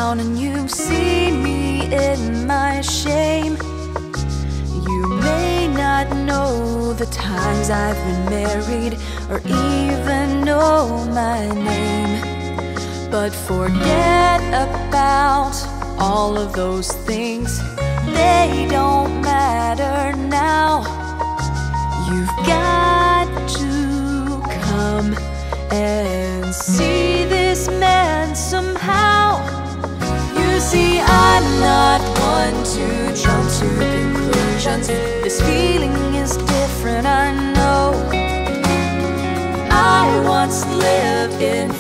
down and you see me in my shame. You may not know the times I've been married or even know my name, but forget about all of those things. They don't matter now. You've got to come and see this man somehow. You see, I'm not one to jump to conclusions. This feeling is different, I know. I once lived in